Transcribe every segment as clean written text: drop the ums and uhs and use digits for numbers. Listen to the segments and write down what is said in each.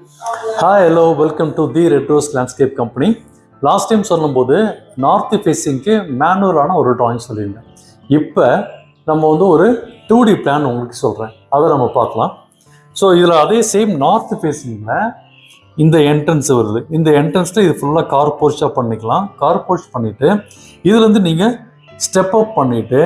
Hi, hello, welcome to the Red Rose Landscape Company. Last time சொல்லும்போது north ஃபேஸிங்க்கு மேனுவலான ஒரு drawing சொல்லியிருந்தேன். இப்போ நம்ம வந்து ஒரு 2D பிளான் உங்களுக்கு சொல்கிறேன், அதை நம்ம பார்க்கலாம். ஸோ இதில் அதே சேம் நார்த் ஃபேஸிங்கில் இந்த என்ட்ரன்ஸ் வருது. இந்த என்ட்ரன்ஸில் இது ஃபுல்லாக கார் போர்ச்சாக பண்ணிக்கலாம். கார் போர்ச் பண்ணிவிட்டு இதுலேருந்து நீங்கள் ஸ்டெப் அப் பண்ணிவிட்டு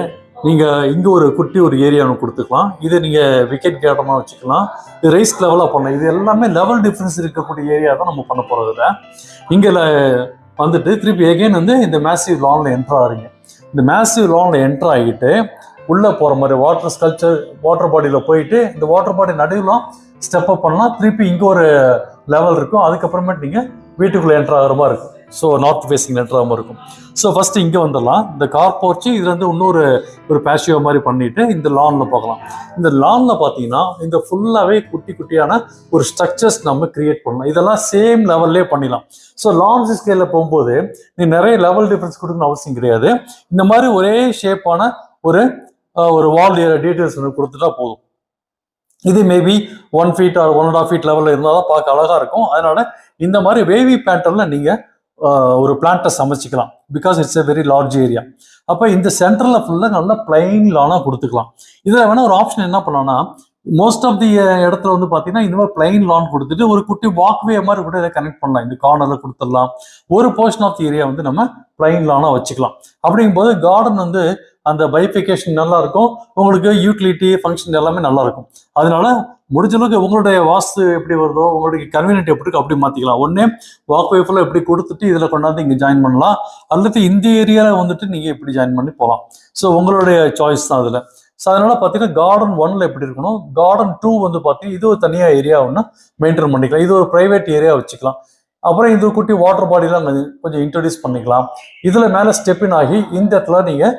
நீங்கள் இங்கே ஒரு குட்டி ஒரு ஏரியா ஒன்று கொடுத்துக்கலாம். இதை நீங்கள் விக்கெட் கேட்டமாக வச்சுக்கலாம். இது ரைஸ் லெவலாக பண்ணலாம். இது எல்லாமே லெவல் டிஃப்ரென்ஸ் இருக்கக்கூடிய ஏரியா தான் நம்ம பண்ண போகிறதில்ல. இங்கே வந்துட்டு திருப்பி எகைன் வந்து இந்த மேசிவ் லானில் என்ட்ரு ஆகிறீங்க. இந்த மேசிவ் லானில் என்ட்ரு ஆகிட்டு உள்ளே போகிற மாதிரி வாட்டர் ஸ்கல்ச்சர் வாட்டர் பாடியில் போயிட்டு இந்த வாட்டர் பாடி நடுவில் ஸ்டெப் அப் பண்ணலாம். திருப்பி இங்கே ஒரு லெவல் இருக்கும். அதுக்கப்புறமேட்டு நீங்கள் வீட்டுக்குள்ளே என்ட்ரு ஆகிற மாதிரி இருக்கும். ஸோ நார்த் ஃபேஸிங் என்ட்ரு ஆகிற மாதிரி இருக்கும். ஸோ ஃபஸ்ட்டு இங்கே வந்துடலாம். இந்த கார் போர்ச்சு இதுல இருந்து இன்னொரு பேஷியோ மாதிரி பண்ணிட்டு இந்த லானில் பார்க்கலாம். இந்த லானில் பார்த்தீங்கன்னா இந்த ஃபுல்லாகவே குட்டி குட்டியான ஒரு ஸ்ட்ரக்சர்ஸ் நம்ம கிரியேட் பண்ணலாம். இதெல்லாம் சேம் லெவல்லே பண்ணிடலாம். ஸோ லார்ஜ் ஸ்கேலில் போகும்போது நீ நிறைய லெவல் டிஃப்ரென்ஸ் கொடுக்கணும்னு அவசியம் கிடையாது. இந்த மாதிரி ஒரே ஷேப்பான ஒரு வால் டீட்டெயில்ஸ் கொடுத்துட்டா போதும். இது மேபி 1 feet or 1.5 feet லெவலில் இருந்தால் தான் பார்க்க அழகாக இருக்கும். அதனால இந்த மாதிரி வேவி பேட்டர்னில் நீங்கள் ஒரு பிளான்ட்டை சமைச்சிக்கலாம். Because it's a very large area. அப்போ இந்த சென்டரில் ஃபுல்லாக நல்லா பிளைன் லானாக கொடுத்துக்கலாம். இதில் வேணால் ஒரு ஆப்ஷன் என்ன பண்ணலாம்னா, மோஸ்ட் ஆஃப் தி இடத்துல வந்து பார்த்தீங்கன்னா இந்த மாதிரி பிளைன் லான் கொடுத்துட்டு ஒரு குட்டி வாக்வே மாதிரி கூட இதை கனெக்ட் பண்ணலாம். இந்த கார்னரில் கொடுத்துடலாம். ஒரு போர்ஷன் ஆஃப் தி ஏரியா வந்து நம்ம பிளைன் லானாக வச்சுக்கலாம். அப்படிங்கும்போது கார்டன் வந்து அந்த பைஃபிகேஷன் நல்லா இருக்கும். உங்களுக்கு யூட்டிலிட்டி ஃபங்க்ஷன் எல்லாமே நல்லா இருக்கும். அதனால முடிஞ்ச அளவுக்கு உங்களுடைய வாஸ்து எப்படி வருதோ, உங்களுடைய கன்வீனியன்ட் எப்படி இருக்கு அப்படி மாற்றிக்கலாம். ஒன்னே வாக்வே ஃபுல்லாக எப்படி கொடுத்துட்டு இதில் கொண்டாந்து இங்கே ஜாயின் பண்ணலாம். அல்லது இந்த ஏரியாவில் வந்துட்டு நீங்கள் இப்படி ஜாயின் பண்ணி போகலாம். ஸோ உங்களுடைய சாய்ஸ் தான் அதில். ஸோ அதனால பார்த்தீங்கன்னா கார்டன் 1 எப்படி இருக்கணும், கார்டன் 2 வந்து பார்த்தீங்கன்னா இது ஒரு தனியாக ஏரியா ஒன்று மெயின்டைன் பண்ணிக்கலாம். இது ஒரு ப்ரைவேட் ஏரியா வச்சுக்கலாம். அப்புறம் இது குட்டி வாட்டர் பாடிலாம் கொஞ்சம் இன்ட்ரடியூஸ் பண்ணிக்கலாம். இதில் மேலே ஸ்டெப்பின் ஆகி இந்த இடத்துல நீங்கள்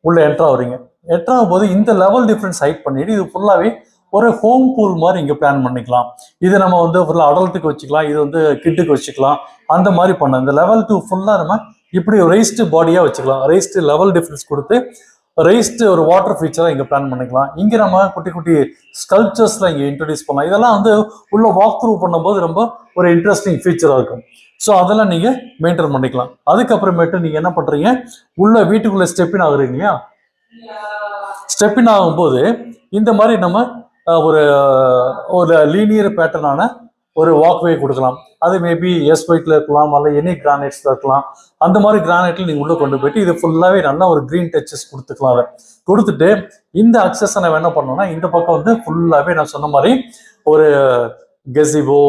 உள்ள என்ட்ரா வரீங்க. என்ட்ராகும் போது இந்த லெவல் டிஃப்ரென்ஸ் ஹைட் பண்ணிட்டு இது ஃபுல்லாகவே ஒரு ஹோம் பூல் மாதிரி இங்கே பிளான் பண்ணிக்கலாம். இது நம்ம வந்து ஃபுல்லாக அடல்ட்டுக்கு வச்சுக்கலாம், இது வந்து கிட்டுக்கு வச்சுக்கலாம். அந்த மாதிரி பண்ண இந்த லெவல் 2 ஃபுல்லாக நம்ம இப்படி ரைஸ்டு பாடியாக வச்சுக்கலாம். ரைஸ்டு லெவல் டிஃப்ரென்ஸ் கொடுத்து ரைஸ்டு ஒரு வாட்டர் ஃபீச்சராக இங்கே பிளான் பண்ணிக்கலாம். இங்கே நம்ம குட்டி குட்டி ஸ்கல்ப்சர்ஸ்லாம் இங்கே இன்ட்ரடியூஸ் பண்ணலாம். இதெல்லாம் வந்து உள்ள வாக் த்ரூ பண்ணும்போது ரொம்ப ஒரு இன்ட்ரெஸ்டிங் ஃபீச்சராக இருக்கும். ஸோ அதெல்லாம் நீங்கள் மெயின்டைன் பண்ணிக்கலாம். அதுக்கப்புறமேட்டு நீங்கள் என்ன பண்ணுறீங்க, உள்ள வீட்டுக்குள்ளே ஸ்டெப்பின் ஆகுறீங்க இல்லையா, ஸ்டெப்பின் ஆகும்போது இந்த மாதிரி நம்ம ஒரு லீனியர் பேட்டர்னான ஒரு வாக்வே கொடுக்கலாம். அது மேபி எஸ்ஒயிட்ல இருக்கலாம், அல்ல எனி கிரானைட்ஸ்ல இருக்கலாம். அந்த மாதிரி கிரானைட்ல நீங்க உள்ள கொண்டு போயிட்டு இது ஃபுல்லாவே நல்லா ஒரு கிரீன் டச்சஸ் கொடுத்துக்கலாம். அதை கொடுத்துட்டு இந்த அக்சஸ் நம்ம என்ன பண்ணோம்னா இந்த பக்கம் வந்து ஃபுல்லாவே நான் சொன்ன மாதிரி ஒரு கெசிபோ